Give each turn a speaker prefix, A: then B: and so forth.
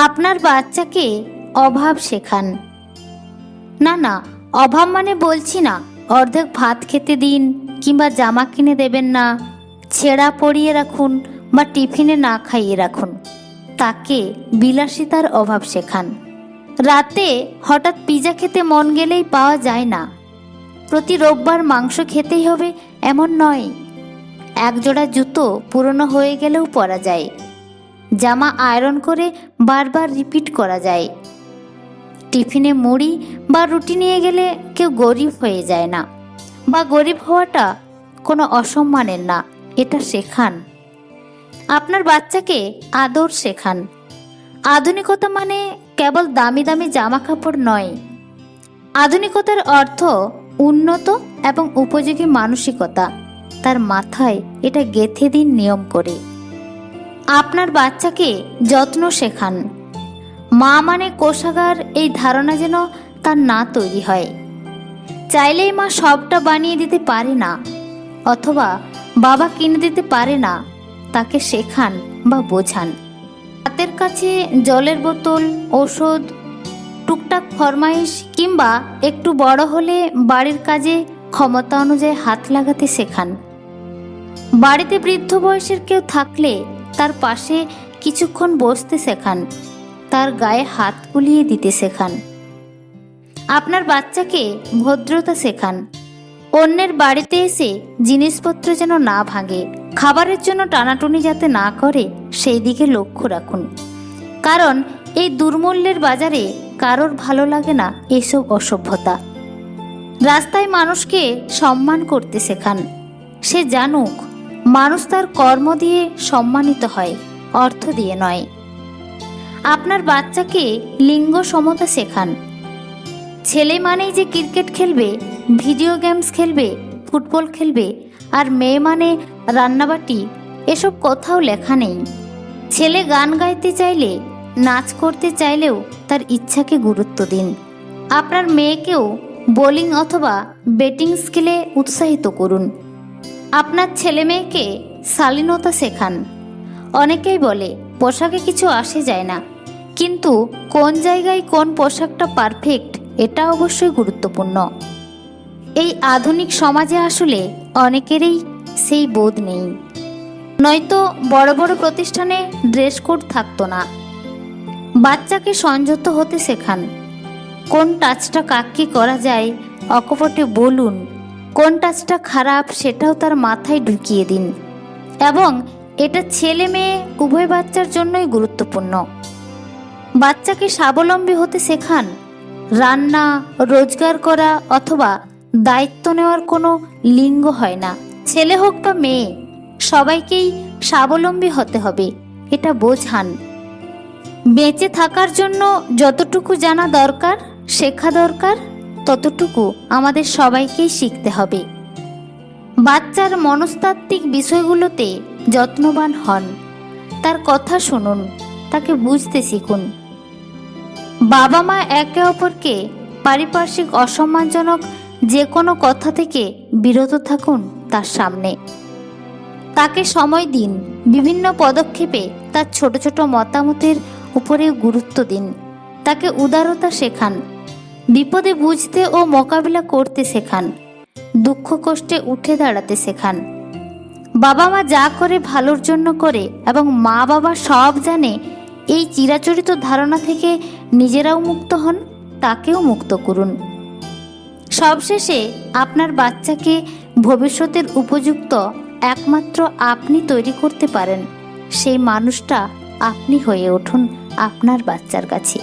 A: আপনার বাচ্চাকে অভাব শেখান। না না, অভাব মানে বলছি না অর্ধেক ভাত খেতে দিন কিংবা জামা কিনে দেবেন না, ছেঁড়া পরিয়ে রাখুন বা টিফিনে না খাইয়ে রাখুন। তাকে বিলাসিতার অভাব শেখান। রাতে হঠাৎ পিজা খেতে মন গেলেই পাওয়া যায় না। প্রতি রোববার মাংস খেতেই হবে এমন নয়। একজোড়া জুতো পুরনো হয়ে গেলেও পরা যায়। জামা আয়রন করে বারবার রিপিট করা যায়। টিফিনে মুড়ি বা রুটি নিয়ে গেলে কেউ গরিব হয়ে যায় না, বা গরিব হওয়াটা কোনো অসম্মানের না, এটা শেখান। আপনার বাচ্চাকে আদর শেখান। আধুনিকতা মানে কেবল দামি দামি জামা কাপড় নয়। আধুনিকতার অর্থ উন্নত এবং উপযোগী মানসিকতা। তার মাথায় এটা গেঁথে দিন নিয়ম করে। আপনার বাচ্চাকে যত্ন শেখান। মা মানে কোষাগার, এই ধারণা যেন তার না তৈরি হয়। চাইলেই মা সবটা বানিয়ে দিতে পারে না, অথবা বাবা কিনে দিতে পারে না। তাকে শেখান বা বোঝান। হাতের কাছে জলের বোতল, ওষুধ, টুকটাক ফরমাইশ কিংবা একটু বড় হলে বাড়ির কাজে ক্ষমতা অনুযায়ী হাত লাগাতে শেখান। বাড়িতে বৃদ্ধ বয়সের কেউ থাকলে তার পাশে কিছুক্ষণ বসতে শেখান। তার গায়ে হাত বুলিয়ে দিতে শেখান। আপনার বাচ্চাকে ভদ্রতা শেখান। অন্যের বাড়িতে এসে জিনিসপত্র যেন না ভাঙে, খাবারের জন্য টানাটুনি যাতে না করে সেই দিকে লক্ষ্য রাখুন। কারণ এই দুর্মূল্যের বাজারে কারোর ভালো লাগে না এসব অসভ্যতা। রাস্তায় মানুষকে সম্মান করতে শেখান। সে জানুক মানুষ তার কর্ম দিয়ে সম্মানিত হয়, অর্থ দিয়ে নয়। আপনার বাচ্চাকে লিঙ্গ সমতা শেখান। ছেলে মানেই যে ক্রিকেট খেলবে, ভিডিও গেমস খেলবে, ফুটবল খেলবে, আর মেয়ে মানে রান্নাবাটি, এসব কোথাও লেখা নেই। ছেলে গান গাইতে চাইলে, নাচ করতে চাইলেও তার ইচ্ছাকে গুরুত্ব দিন। আপনার মেয়েকেও বোলিং অথবা ব্যাটিং স্কিলে উৎসাহিত করুন। আপনার ছেলে মেয়েকে শালীনতা শেখান। অনেকেই বলে পোশাকে কিছু আসে যায় না, কিন্তু কোন জায়গায় কোন পোশাকটা পারফেক্ট এটা অবশ্যই গুরুত্বপূর্ণ। এই আধুনিক সমাজে আসলে অনেকেরই সেই বোধ নেই, নয়তো বড় বড় প্রতিষ্ঠানে ড্রেস কোড থাকতো না। বাচ্চাকে সংযত হতে শেখান। কোন টাচটা কাকে করা যায় অকপটে বলুন। কোন টাচটা খারাপ সেটাও তার মাথায় ঢুকিয়ে দিন। এবং এটা ছেলে মেয়ে উভয় বাচ্চার জন্যই গুরুত্বপূর্ণ। বাচ্চাকে স্বাবলম্বী হতে শেখান। রান্না, রোজগার করা অথবা দায়িত্ব নেওয়ার কোনো লিঙ্গ হয় না। ছেলে হোক বা মেয়ে, সবাইকেই স্বাবলম্বী হতে হবে, এটা বোঝান। বেঁচে থাকার জন্য যতটুকু জানা দরকার, শেখা দরকার, ততটুকু আমাদের সবাইকেই শিখতে হবে। বাচ্চার মনস্তাত্ত্বিক বিষয়গুলোতে যত্নবান হন। তার কথা শুনুন, তাকে বুঝতে শিখুন। বাবা মা একে অপরকে পারিপার্শ্বিক অসম্মানজনক যে কোনো কথা থেকে বিরত থাকুন তার সামনে। তাকে সময় দিন। বিভিন্ন পদক্ষেপে তার ছোট ছোট মতামতের উপরে গুরুত্ব দিন। তাকে উদারতা শেখান। বিপদে বুঝতে ও মোকাবিলা করতে শেখান। দুঃখ কষ্টে উঠে দাঁড়াতে শেখান। বাবা মা যা করে ভালোর জন্য করে এবং মা বাবা সব জানে, এই চিরাচরিত ধারণা থেকে নিজেরাও মুক্ত হন, তাকেও মুক্ত করুন। সবশেষে আপনার বাচ্চাকে ভবিষ্যতের উপযুক্ত একমাত্র আপনি তৈরি করতে পারেন। সেই মানুষটা আপনি হয়ে উঠুন আপনার বাচ্চার কাছে।